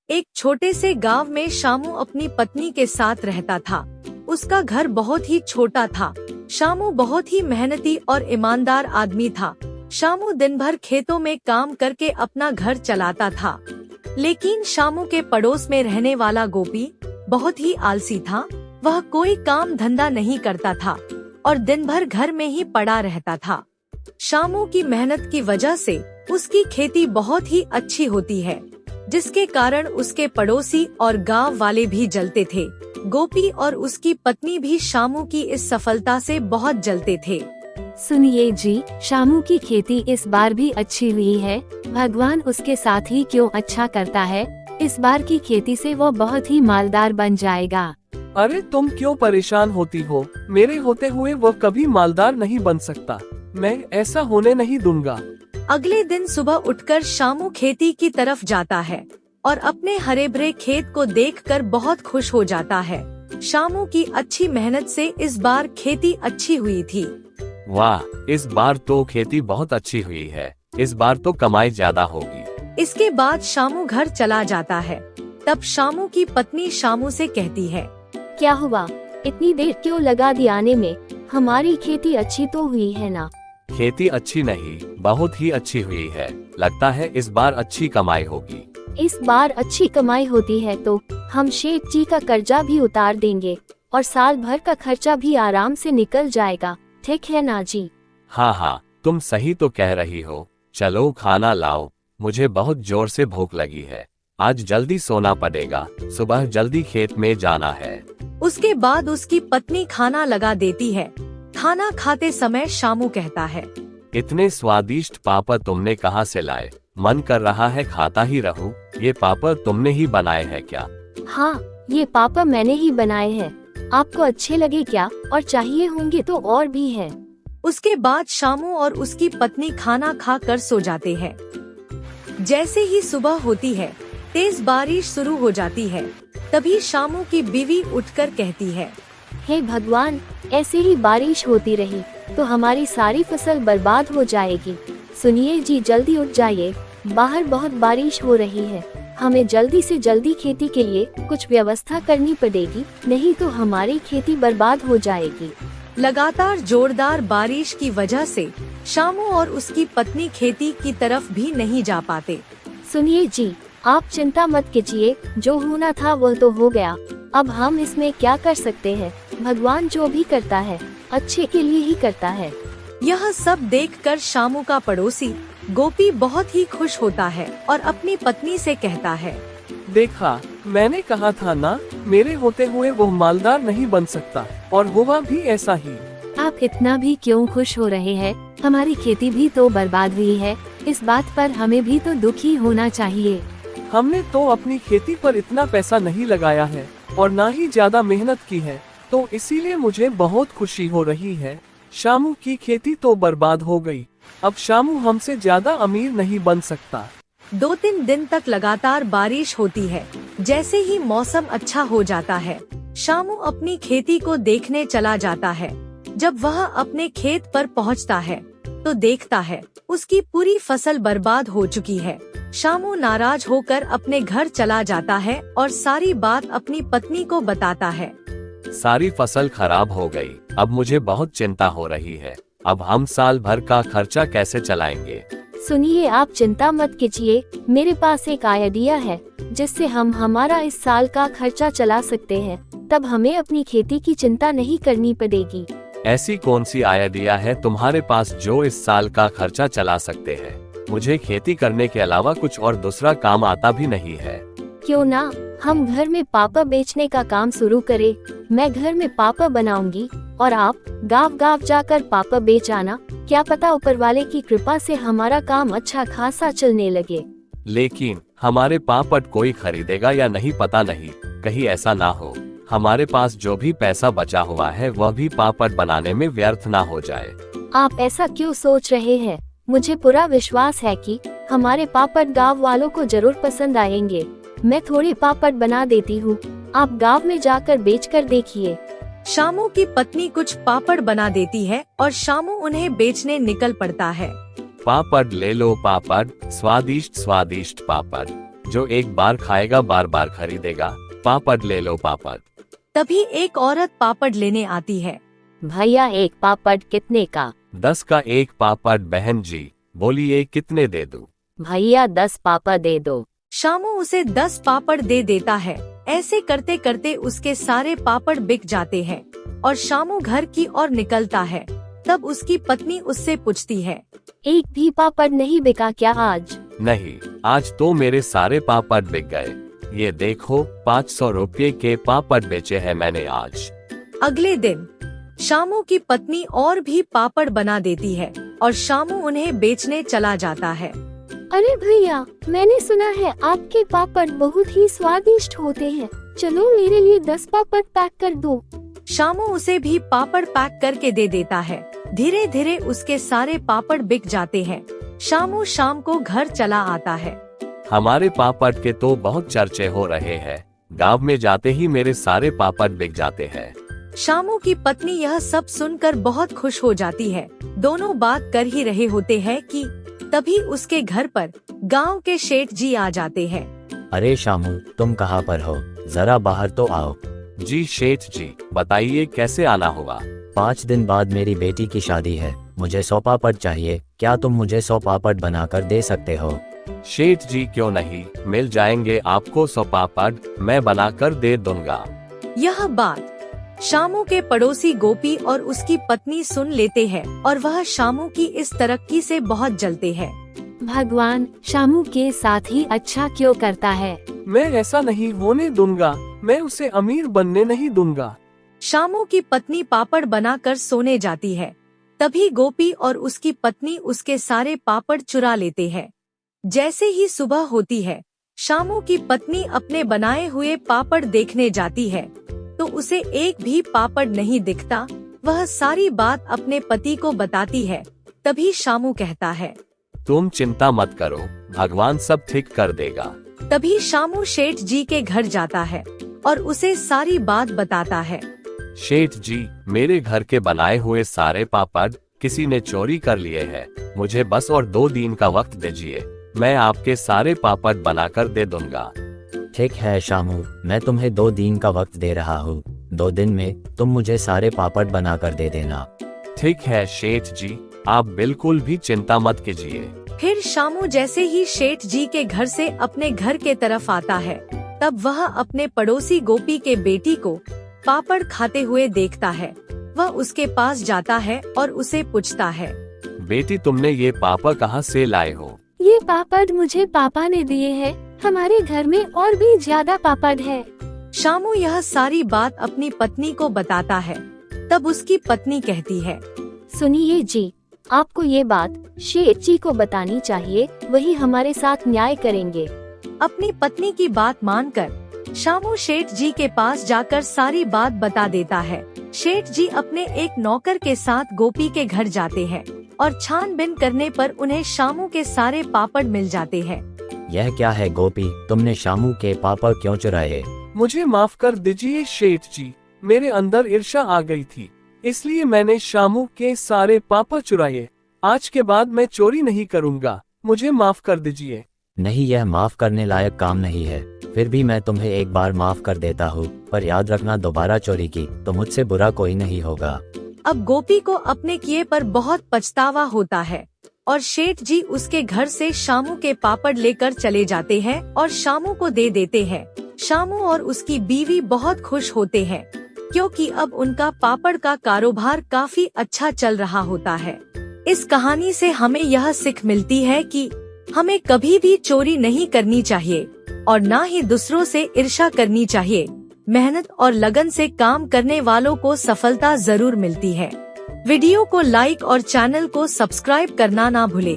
एक छोटे से गांव में शामू अपनी पत्नी के साथ रहता था। उसका घर बहुत ही छोटा था। शामू बहुत ही मेहनती और ईमानदार आदमी था। शामू दिन भर खेतों में काम करके अपना घर चलाता था। लेकिन शामू के पड़ोस में रहने वाला गोपी बहुत ही आलसी था। वह कोई काम धंधा नहीं करता था और दिन भर घर में ही पड़ा रहता था। शामू की मेहनत की वजह से उसकी खेती बहुत ही अच्छी होती है, जिसके कारण उसके पड़ोसी और गांव वाले भी जलते थे। गोपी और उसकी पत्नी भी शामू की इस सफलता से बहुत जलते थे। सुनिए जी, शामू की खेती इस बार भी अच्छी हुई है। भगवान उसके साथ ही क्यों अच्छा करता है। इस बार की खेती से वो बहुत ही मालदार बन जाएगा। अरे तुम क्यों परेशान होती हो? मेरे होते हुए वो कभी मालदार नहीं बन सकता। मैं ऐसा होने नहीं दूंगा। अगले दिन सुबह उठकर शामू खेती की तरफ जाता है और अपने हरे भरे खेत को देखकर बहुत खुश हो जाता है। शामू की अच्छी मेहनत से इस बार खेती अच्छी हुई थी। वाह, इस बार तो खेती बहुत अच्छी हुई है। इस बार तो कमाई ज्यादा होगी। इसके बाद शामू घर चला जाता है। तब शामू की पत्नी शामू से कहती है, क्या हुआ? इतनी देर क्यों लगा दी आने में? हमारी खेती अच्छी तो हुई है ना? खेती अच्छी नहीं, बहुत ही अच्छी हुई है। लगता है इस बार अच्छी कमाई होगी। इस बार अच्छी कमाई होती है तो हम शेख जी का कर्जा भी उतार देंगे और साल भर का खर्चा भी आराम से निकल जाएगा। ठीक है ना जी? हाँ हाँ, तुम सही तो कह रही हो। चलो खाना लाओ, मुझे बहुत जोर से भूख लगी है। आज जल्दी सोना पड़ेगा, सुबह जल्दी खेत में जाना है। उसके बाद उसकी पत्नी खाना लगा देती है। खाना खाते समय शामू कहता है, इतने स्वादिष्ट पापड़ तुमने कहाँ से लाए? मन कर रहा है खाता ही रहूं। ये पापड़ तुमने ही बनाए हैं क्या? हाँ, ये पापड़ मैंने ही बनाए हैं। आपको अच्छे लगे क्या? और चाहिए होंगे तो और भी है। उसके बाद शामू और उसकी पत्नी खाना खाकर सो जाते हैं। जैसे ही सुबह होती है, तेज बारिश शुरू हो जाती है। तभी शामू की बीवी उठकर कहती है, हे भगवान, ऐसे ही बारिश होती रही तो हमारी सारी फसल बर्बाद हो जाएगी। सुनिए जी, जल्दी उठ जाइए, बाहर बहुत बारिश हो रही है। हमें जल्दी से जल्दी खेती के लिए कुछ व्यवस्था करनी पड़ेगी, नहीं तो हमारी खेती बर्बाद हो जाएगी। लगातार जोरदार बारिश की वजह से शामू और उसकी पत्नी खेती की तरफ भी नहीं जा पाते। सुनिए जी, आप चिंता मत कीजिए, जो होना था वह तो हो गया। अब हम इसमें क्या कर सकते हैं? भगवान जो भी करता है अच्छे के लिए ही करता है। यह सब देखकर शामू का पड़ोसी गोपी बहुत ही खुश होता है और अपनी पत्नी से कहता है, देखा, मैंने कहा था ना, मेरे होते हुए वो मालदार नहीं बन सकता, और हुआ भी ऐसा ही। आप इतना भी क्यों खुश हो रहे हैं? हमारी खेती भी तो बर्बाद हुई है। इस बात पर हमें भी तो दुखी होना चाहिए। हमने तो अपनी खेती पर इतना पैसा नहीं लगाया है और ना ही ज्यादा मेहनत की है, तो इसीलिए मुझे बहुत खुशी हो रही है। शामू की खेती तो बर्बाद हो गई। अब शामू हमसे ज्यादा अमीर नहीं बन सकता। 2-3 दिन तक लगातार बारिश होती है। जैसे ही मौसम अच्छा हो जाता है, शामू अपनी खेती को देखने चला जाता है। जब वह अपने खेत पर पहुंचता है तो देखता है उसकी पूरी फसल बर्बाद हो चुकी है। शामू नाराज होकर अपने घर चला जाता है और सारी बात अपनी पत्नी को बताता है। सारी फसल खराब हो गई। अब मुझे बहुत चिंता हो रही है। अब हम साल भर का खर्चा कैसे चलाएंगे? सुनिए, आप चिंता मत कीजिए, मेरे पास एक आइडिया है जिससे हम हमारा इस साल का खर्चा चला सकते हैं। तब हमें अपनी खेती की चिंता नहीं करनी पड़ेगी। ऐसी कौन सी आइडिया है तुम्हारे पास जो इस साल का खर्चा चला सकते हैं? मुझे खेती करने के अलावा कुछ और दूसरा काम आता भी नहीं है। क्यों ना हम घर में पापड़ बेचने का काम शुरू करें? मैं घर में पापड़ बनाऊंगी और आप गांव-गांव जाकर पापड़ बेच आना। क्या पता ऊपर वाले की कृपा से हमारा काम अच्छा खासा चलने लगे। लेकिन हमारे पापड़ कोई खरीदेगा या नहीं पता नहीं। कहीं ऐसा ना हो हमारे पास जो भी पैसा बचा हुआ है वह भी पापड़ बनाने में व्यर्थ ना हो जाए। आप ऐसा क्यों सोच रहे हैं? मुझे पूरा विश्वास है कि हमारे पापड़ गांव वालों को जरूर पसंद आएंगे। मैं थोड़ी पापड़ बना देती हूँ, आप गांव में जाकर बेचकर देखिए। शामू की पत्नी कुछ पापड़ बना देती है और शामू उन्हें बेचने निकल पड़ता है। पापड़ ले लो पापड़, स्वादिष्ट स्वादिष्ट पापड़। जो एक बार खाएगा बार बार खरीदेगा। पापड़ ले लो पापड़। तभी एक औरत पापड़ लेने आती है। भैया एक पापड़ कितने का? 10 का एक पापड़ बहन जी। बोलिए कितने दे दूं? भैया 10 पापड़ दे दो। शामू उसे 10 पापड़ दे देता है। ऐसे करते करते उसके सारे पापड़ बिक जाते हैं और शामू घर की ओर निकलता है। तब उसकी पत्नी उससे पूछती है, एक भी पापड़ नहीं बिका क्या आज? नहीं, आज तो मेरे सारे पापड़ बिक गए। ये देखो 500 रुपये के पापड़ बेचे हैं मैंने आज। अगले दिन शामू की पत्नी और भी पापड़ बना देती है और शामू उन्हें बेचने चला जाता है। अरे भैया, मैंने सुना है आपके पापड़ बहुत ही स्वादिष्ट होते हैं। चलो मेरे लिए 10 पापड़ पैक कर दो। शामू उसे भी पापड़ पैक करके दे देता है। धीरे धीरे उसके सारे पापड़ बिक जाते हैं। शामू शाम को घर चला आता है। हमारे पापड़ के तो बहुत चर्चे हो रहे हैं। गांव में जाते ही मेरे सारे पापड़ बिक जाते हैं। शामू की पत्नी यह सब सुनकर बहुत खुश हो जाती है। दोनों बात कर ही रहे होते हैं कि तभी उसके घर पर गांव के शेठ जी आ जाते हैं। अरे शामू, तुम कहाँ पर हो? जरा बाहर तो आओ। जी शेठ जी, बताइए कैसे आना हुआ? 5 दिन बाद मेरी बेटी की शादी है। मुझे 100 पापड़ चाहिए। क्या तुम मुझे 100 पापड़ बनाकर दे सकते हो? शेठ जी क्यों नहीं, मिल जाएंगे आपको 100 पापड़, मैं बनाकर दे दूंगा। यह बात शामू के पड़ोसी गोपी और उसकी पत्नी सुन लेते हैं और वह शामू की इस तरक्की से बहुत जलते हैं। भगवान, शामू के साथ ही अच्छा क्यों करता है? मैं ऐसा नहीं होने दूंगा। मैं उसे अमीर बनने नहीं दूंगा। शामू की पत्नी पापड़ बनाकर सोने जाती है। तभी गोपी और उसकी पत्नी उसके सारे पापड़ चुरा लेते हैं। जैसे ही सुबह होती है, शामू की पत्नी अपने बनाए हुए पापड़ देखने जाती है तो उसे एक भी पापड़ नहीं दिखता। वह सारी बात अपने पति को बताती है। तभी शामू कहता है, तुम चिंता मत करो, भगवान सब ठीक कर देगा। तभी शामू शेठ जी के घर जाता है और उसे सारी बात बताता है। शेठ जी, मेरे घर के बनाए हुए सारे पापड़ किसी ने चोरी कर लिए हैं। मुझे बस और 2 दिन का वक्त दीजिए, मैं आपके सारे पापड़ बनाकर दे दूंगा। ठीक है शामू, मैं तुम्हें 2 दिन का वक्त दे रहा हूँ। 2 दिन में तुम मुझे सारे पापड़ बनाकर दे देना। ठीक है शेठ जी, आप बिल्कुल भी चिंता मत कीजिए। फिर शामू जैसे ही शेठ जी के घर से अपने घर के तरफ आता है, तब वह अपने पड़ोसी गोपी के बेटी को पापड़ खाते हुए देखता है। वह उसके पास जाता है और उसे पूछता है, बेटी तुमने ये पापड़ कहाँ से लाए हो? ये पापड़ मुझे पापा ने दिए हैं। हमारे घर में और भी ज्यादा पापड़ है। शामू यह सारी बात अपनी पत्नी को बताता है। तब उसकी पत्नी कहती है, सुनिए जी, आपको ये बात शेठ जी को बतानी चाहिए, वही हमारे साथ न्याय करेंगे। अपनी पत्नी की बात मानकर शामू शेठ जी के पास जाकर सारी बात बता देता है। शेठ जी अपने एक नौकर के साथ गोपी के घर जाते हैं और छानबीन करने पर उन्हें शामू के सारे पापड़ मिल जाते हैं। यह क्या है गोपी, तुमने शामू के पापड़ क्यों चुराए? मुझे माफ कर दीजिए शेठ जी, मेरे अंदर ईर्ष्या आ गई थी, इसलिए मैंने शामू के सारे पापड़ चुराए। आज के बाद मैं चोरी नहीं करूँगा, मुझे माफ कर दीजिए। नहीं, यह माफ करने लायक काम नहीं है। फिर भी मैं तुम्हें एक बार माफ कर देता हूँ, पर याद रखना दोबारा चोरी की तो मुझसे बुरा कोई नहीं होगा। अब गोपी को अपने किए पर बहुत पछतावा होता है और शेठ जी उसके घर से शामू के पापड़ लेकर चले जाते हैं और शामू को दे देते हैं। शामू और उसकी बीवी बहुत खुश होते हैं क्योंकि अब उनका पापड़ का कारोबार काफी अच्छा चल रहा होता है। इस कहानी से हमें यह सीख मिलती है कि हमें कभी भी चोरी नहीं करनी चाहिए और ना ही दूसरों से ईर्ष्या करनी चाहिए। मेहनत और लगन से काम करने वालों को सफलता जरूर मिलती है। वीडियो को लाइक और चैनल को सब्सक्राइब करना ना भूले।